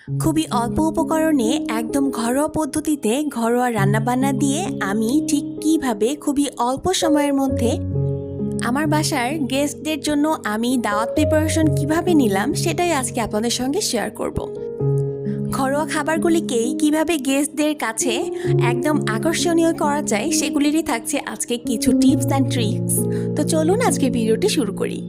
খুবই অল্প উপকরণে একদম ঘরোয়া পদ্ধতিতে ঘরোয়া রান্নাবান্না দিয়ে আমি ঠিক কীভাবে খুবই অল্প সময়ের মধ্যে আমার বাসার গেস্টদের জন্য আমি দাওয়াত প্রিপারেশন কিভাবে নিলাম সেটাই আজকে আপনাদের সঙ্গে শেয়ার করব। ঘরোয়া খাবারগুলিকেই কিভাবে গেস্টদের কাছে একদম আকর্ষণীয় করা যায় সেগুলিরই থাকছে আজকে কিছু টিপস অ্যান্ড ট্রিক্স। তো চলুন আজকে ভিডিওটি শুরু করি।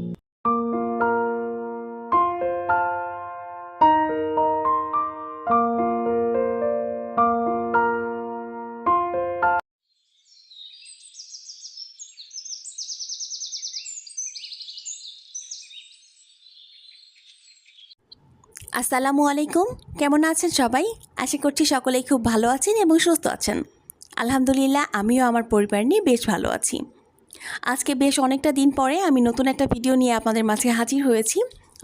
আসসালামু আলাইকুম, কেমন আছেন সবাই? আশা করছি সকলেই খুব ভালো আছেন এবং সুস্থ আছেন। আলহামদুলিল্লাহ, আমিও আমার পরিবার নিয়ে বেশ ভালো আছি। আজকে বেশ অনেকটা দিন পরে আমি নতুন একটা ভিডিও নিয়ে আপনাদের মাঝে হাজির হয়েছি।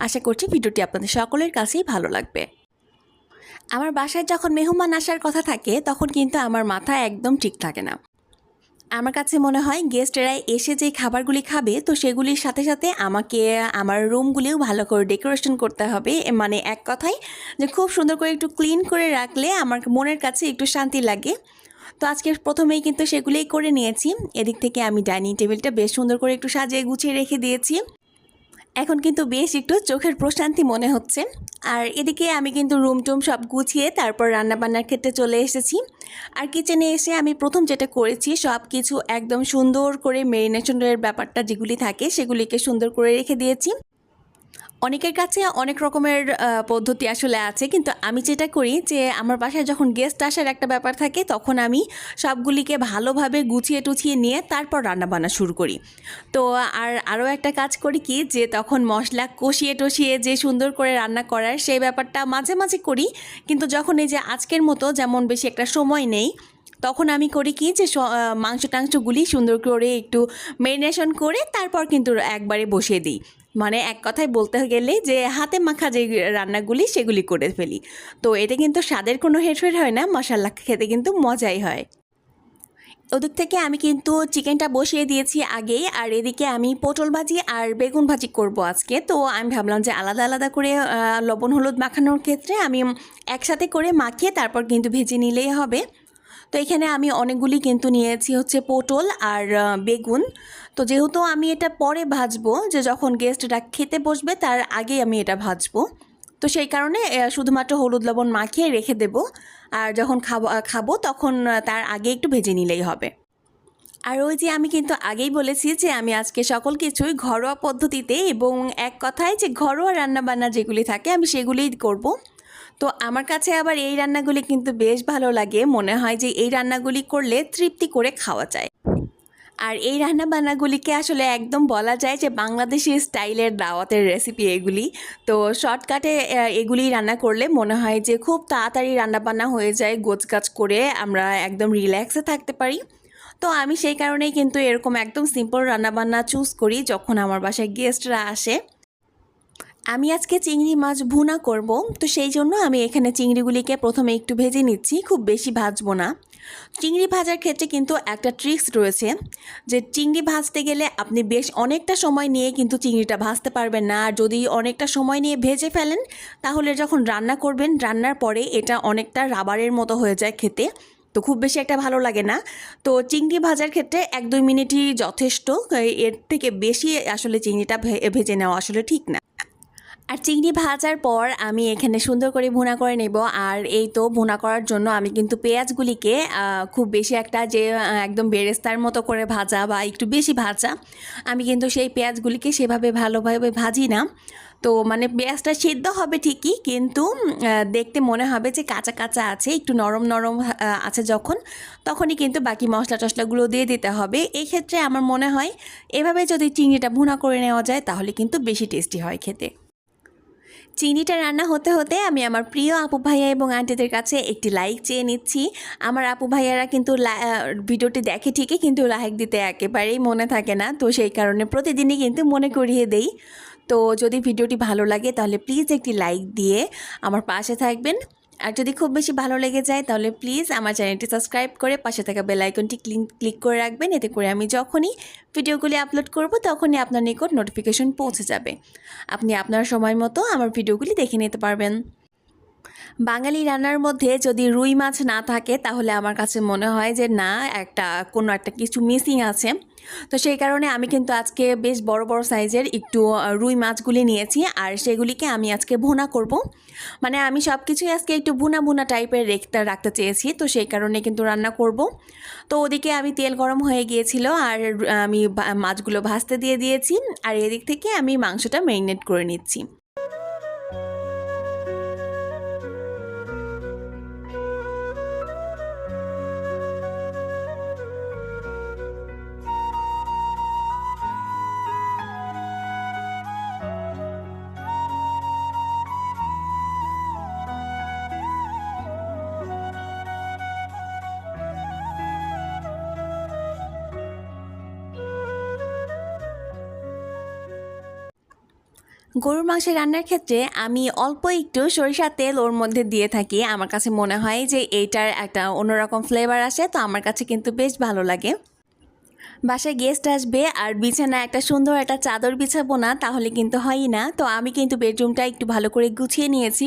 আশা করছি ভিডিওটি আপনাদের সকলের কাছেই ভালো লাগবে। আমার বাসায় যখন মেহমান আসার কথা থাকে তখন কিন্তু আমার মাথা একদম ঠিক থাকে না। আমার কাছে মনে হয় গেস্টেরা এসে যে খাবারগুলি খাবে তো সেগুলির সাথে সাথে আমাকে আমার রুমগুলিও ভালো করে ডেকোরেশন করতে হবে। মানে এক কথায় যে খুব সুন্দর করে একটু ক্লিন করে রাখলে আমার মনের কাছে একটু শান্তি লাগে। তো আজকে প্রথমেই কিন্তু সেগুলোই করে নিয়েছি। এদিক থেকে আমি ডাইনিং টেবিলটা বেশ সুন্দর করে একটু সাজিয়ে গুছিয়ে রেখে দিয়েছি। এখন কিন্তু বেশ একটু চোখের প্রশান্তি মনে হচ্ছে। আর এদিকে আমি কিন্তু রুম টুম সব গুছিয়ে তারপর রান্নাবান্নার ক্ষেত্রে চলে এসেছি। আর কিচেনে এসে আমি প্রথম যেটা করেছি সব কিছু একদম সুন্দর করে মেরিনেশনের ব্যাপারটা যেগুলি থাকে সেগুলিকে সুন্দর করে রেখে দিয়েছি। অনেকের কাছে অনেক রকমের পদ্ধতি আসলে আছে, কিন্তু আমি যেটা করি যে আমার বাসায় যখন গেস্ট আসার একটা ব্যাপার থাকে তখন আমি সবগুলিকে ভালোভাবে গুছিয়ে টুছিয়ে নিয়ে তারপর রান্নাবান্না শুরু করি। তো আরও একটা কাজ করি কি যে তখন মশলা কষিয়ে টষিয়ে যে সুন্দর করে রান্না করার সেই ব্যাপারটা মাঝে মাঝে করি, কিন্তু যখন এই যে আজকের মতো যেমন বেশি একটা সময় নেই তখন আমি করি কি যে মাংস টাংসগুলি সুন্দর করে একটু মেরিনেশন করে তারপর কিন্তু একবারে বসিয়ে দিই। মানে এক কথায় বলতে গেলে যে হাতে মাখা যে রান্নাগুলি সেগুলি করে ফেলি। তো এতে কিন্তু স্বাদের কোনো হেরফের হয় না, মাশাআল্লাহ খেতে কিন্তু মজাই হয়। ওদিক থেকে আমি কিন্তু চিকেনটা বসিয়ে দিয়েছি আগেই, আর এদিকে আমি পটল ভাজি আর বেগুন ভাজি করব আজকে। তো আমি ভাবলাম যে আলাদা আলাদা করে লবণ হলুদ মাখানোর ক্ষেত্রে আমি একসাথে করে মাখিয়ে তারপর কিন্তু ভেজে নিলেই হবে। তো এখানে আমি অনেকগুলি কিন্তু নিয়েছি হচ্ছে পটল আর বেগুন। তো যেহেতু আমি এটা পরে ভাজবো, যে যখন গেস্টরা খেতে বসবে তার আগেই আমি এটা ভাজবো, তো সেই কারণে শুধুমাত্র হলুদ লবণ মাখিয়ে রেখে দেব। আর যখন খাবো তখন তার আগে একটু ভেজে নিলেই হবে। আর ওই যে আমি কিন্তু আগেই বলেছি যে আমি আজকে সকল কিছুই ঘরোয়া পদ্ধতিতে এবং এক কথায় যে ঘরোয়া রান্নাবান্না যেগুলি থাকে আমি সেগুলিই করব। তো আমার কাছে আবার এই রান্নাগুলি কিন্তু বেশ ভালো লাগে, মনে হয় যে এই রান্নাগুলি করলে তৃপ্তি করে খাওয়া যায়। আর এই রান্নাবান্নাগুলিকে আসলে একদম বলা যায় যে বাংলাদেশি স্টাইলের দাওয়াতের রেসিপি এগুলি। তো শর্টকাটে এগুলি রান্না করলে মনে হয় যে খুব তাড়াতাড়ি রান্নাবান্না হয়ে যায়, গোছগাছ করে আমরা একদম রিল্যাক্সে থাকতে পারি। তো আমি সেই কারণেই কিন্তু এরকম একদম সিম্পল রান্নাবান্না চুজ করি যখন আমার বাসায় গেস্টরা আসে। আমি আজকে চিংড়ি মাছ ভুনা করব, তো সেই জন্য আমি এখানে চিংড়িগুলিকে প্রথমে একটু ভেজে নিচ্ছি, খুব বেশি ভাজবো না। চিংড়ি ভাজার ক্ষেত্রে কিন্তু একটা ট্রিক্স রয়েছে, যে চিংড়ি ভাজতে গেলে আপনি বেশ অনেকটা সময় নিয়ে কিন্তু চিংড়িটা ভাজতে পারবেন না। আর যদি অনেকটা সময় নিয়ে ভেজে ফেলেন তাহলে যখন রান্না করবেন রান্নার পরে এটা অনেকটা রাবারের মতো হয়ে যায় খেতে, তো খুব বেশি একটা ভালো লাগে না। তো চিংড়ি ভাজার ক্ষেত্রে 1-2 মিনিটই যথেষ্ট, এর থেকে বেশি আসলে চিংড়িটা ভেজে নেওয়া আসলে ঠিক না। আর চিংড়ি ভাজার পর আমি এখানে সুন্দর করে ভুনা করে নেব। আর এই তো ভুনা করার জন্য আমি কিন্তু পেঁয়াজগুলিকে খুব বেশি একটা যে একদম বেরেস্তার মতো করে ভাজা বা একটু বেশি ভাজা, আমি কিন্তু সেই পেঁয়াজগুলিকে সেভাবে ভালোভাবে ভাজি না। তো মানে পেঁয়াজটা সিদ্ধ হবে ঠিকই, কিন্তু দেখতে মনে হবে যে কাঁচা কাঁচা আছে, একটু নরম নরম আছে যখন, তখনই কিন্তু বাকি মশলা টশলাগুলো দিয়ে দিতে হবে। এই ক্ষেত্রে আমার মনে হয় এভাবে যদি চিংড়িটা ভুনা করে নেওয়া যায় তাহলে কিন্তু বেশি টেস্টি হয় খেতে। চিনিটা রান্না হতে হতে আমি আমার প্রিয় আপু ভাইয়া এবং আন্টিদের কাছে একটি লাইক চেয়ে নিচ্ছি। আমার আপু ভাইয়ারা কিন্তু ভিডিওটি দেখে ঠিকই, কিন্তু লাইক দিতে একেবারেই মনে থাকে না, তো সেই কারণে প্রতিদিনই কিন্তু মনে করিয়ে দেই। তো যদি ভিডিওটি ভালো লাগে তাহলে প্লিজ একটি লাইক দিয়ে আমার পাশে থাকবেন। আর যদি খুব বেশি ভালো লেগে যায় তাহলে প্লিজ আমার চ্যানেলটি সাবস্ক্রাইব করে পাশে থাকা বেল আইকনটি ক্লিক করে রাখবেন। এতে করে আমি যখনই ভিডিওগুলি আপলোড করব তখনই আপনার নিকট নোটিফিকেশন পৌঁছে যাবে। আপনি আপনার সময় মতো আমার ভিডিওগুলি দেখে নিতে পারবেন। বাঙালি রান্নার মধ্যে যদি রুই মাছ না থাকে তাহলে আমার কাছে মনে হয় যে না, কোনো একটা কিছু মিসিং আছে। তো সেই কারণে আমি কিন্তু আজকে বেশ বড় বড় সাইজের একটু রুই মাছগুলি নিয়েছি, আর সেগুলিকে আমি আজকে ভুনা করব। মানে আমি সব কিছুই আজকে একটু ভুনা ভুনা টাইপের রাখতে চেয়েছি, তো সেই কারণে কিন্তু রান্না করব। তো ওদিকে আমি তেল গরম হয়ে গিয়েছিল আর আমি মাছগুলো ভাজতে দিয়ে দিয়েছি, আর এদিক থেকে আমি মাংসটা ম্যারিনেট করে নিচ্ছি। গরুর মাংস রান্নার ক্ষেত্রে আমি অল্প একটু সরিষার তেল ওর মধ্যে দিয়ে থাকি। আমার কাছে মনে হয় যে এইটার একটা অন্যরকম ফ্লেভার আসে, তো আমার কাছে কিন্তু বেশ ভালো লাগে। বাসায় গেস্ট আসবে আর বিছানা একটা সুন্দর একটা চাদর বিছাবো না তাহলে কিন্তু হয়ই না। তো আমি কিন্তু বেডরুমটা একটু ভালো করে গুছিয়ে নিয়েছি,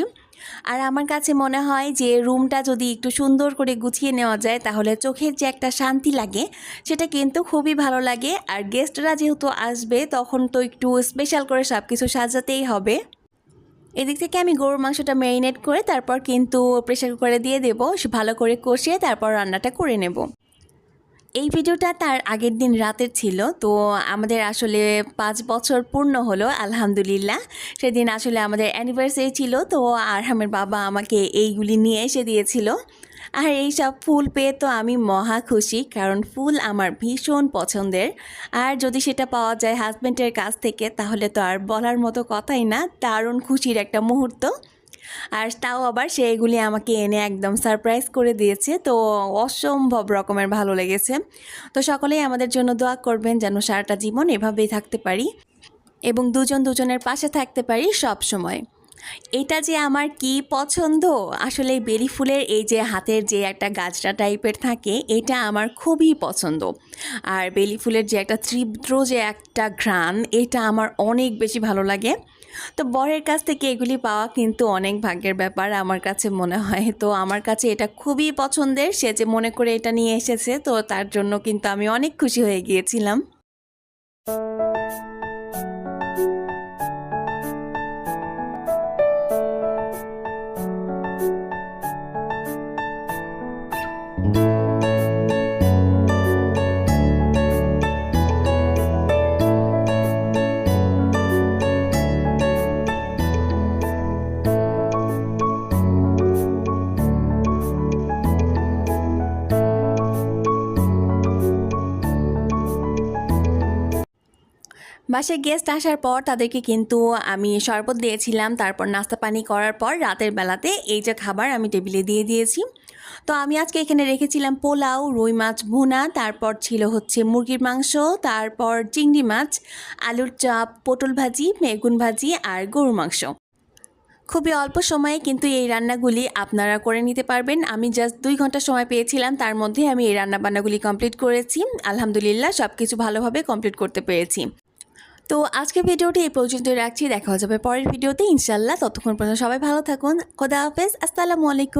আর আমার কাছে মনে হয় যে রুমটা যদি একটু সুন্দর করে গুছিয়ে নেওয়া যায় তাহলে চোখের যে একটা শান্তি লাগে সেটা কিন্তু খুবই ভালো লাগে। আর গেস্টরা যেহেতু আসবে তখন তো একটু স্পেশাল করে সব কিছু সাজাতেই হবে। এদিক থেকে আমি গরুর মাংসটা ম্যারিনেট করে তারপর কিন্তু প্রেশার কুকারে দিয়ে দেবো, ভালো করে কষিয়ে তারপর রান্নাটা করে নেব। এই ভিডিওটা তার আগের দিন রাতের ছিল। তো আমাদের আসলে 5 বছর পূর্ণ হলো আলহামদুলিল্লাহ। সেদিন আসলে আমাদের অ্যানিভার্সারি ছিল, তো আরহামের বাবা আমাকে এইগুলি নিয়ে এসে দিয়েছিল। আর এই সব ফুল পেয়ে তো আমি মহা খুশি, কারণ ফুল আমার ভীষণ পছন্দের। আর যদি সেটা পাওয়া যায় হাজব্যান্ডের কাছ থেকে তাহলে তো আর বলার মতো কথাই না, দারুণ খুশির একটা মুহূর্ত। আর তাও আবার সেগুলি আমাকে এনে একদম সারপ্রাইজ করে দিয়েছে, তো অসম্ভব রকমের ভালো লেগেছে। তো সকলেই আমাদের জন্য দোয়া করবেন যেন সারাটা জীবন এভাবেই থাকতে পারি এবং দুজন দুজনের পাশে থাকতে পারি সব সময়। এটা যে আমার কি পছন্দ, আসলে বেলি ফুলের এই যে হাতের যে একটা গাছটা টাইপের থাকে এটা আমার খুবই পছন্দ। আর বেলি ফুলের যে একটা তীব্র যে একটা ঘ্রাণ এটা আমার অনেক বেশি ভালো লাগে। তো বরের কাছ থেকে এগুলি পাওয়া কিন্তু অনেক ভাগ্যের ব্যাপার আমার কাছে মনে হয়। তো আমার কাছে এটা খুবই পছন্দের, সে যে মনে করে এটা নিয়ে এসেছে তো তার জন্য কিন্তু আমি অনেক খুশি হয়ে গিয়েছিলাম। বাসায় গেস্ট আসার পর তাদেরকে কিন্তু আমি শরবত দিয়েছিলাম, তারপর নাস্তা পানি করার পর রাতের বেলাতে এই যে খাবার আমি টেবিলে দিয়ে দিয়েছি। তো আমি আজকে এখানে রেখেছিলাম পোলাও, রুই মাছ ভুনা, তারপর ছিল হচ্ছে মুরগির মাংস, তারপর চিংড়ি মাছ, আলুর চপ, পটল ভাজি, বেগুন ভাজি আর গরুর মাংস। খুবই অল্প সময়ে কিন্তু এই রান্নাগুলি আপনারা করে নিতে পারবেন। আমি জাস্ট 2 ঘন্টা সময় পেয়েছিলাম, তার মধ্যে আমি এই রান্নাবান্নাগুলি কমপ্লিট করেছি। আলহামদুলিল্লাহ সব কিছু ভালোভাবে কমপ্লিট করতে পেরেছি। তো আজকের ভিডিওটি এই পর্যন্তই রাখছি, দেখা যাবে পরের ভিডিওতে ইনশাল্লাহ। ততক্ষণ পর্যন্ত সবাই ভালো থাকুন। খোদা হাফেজ, আসসালামু আলাইকুম।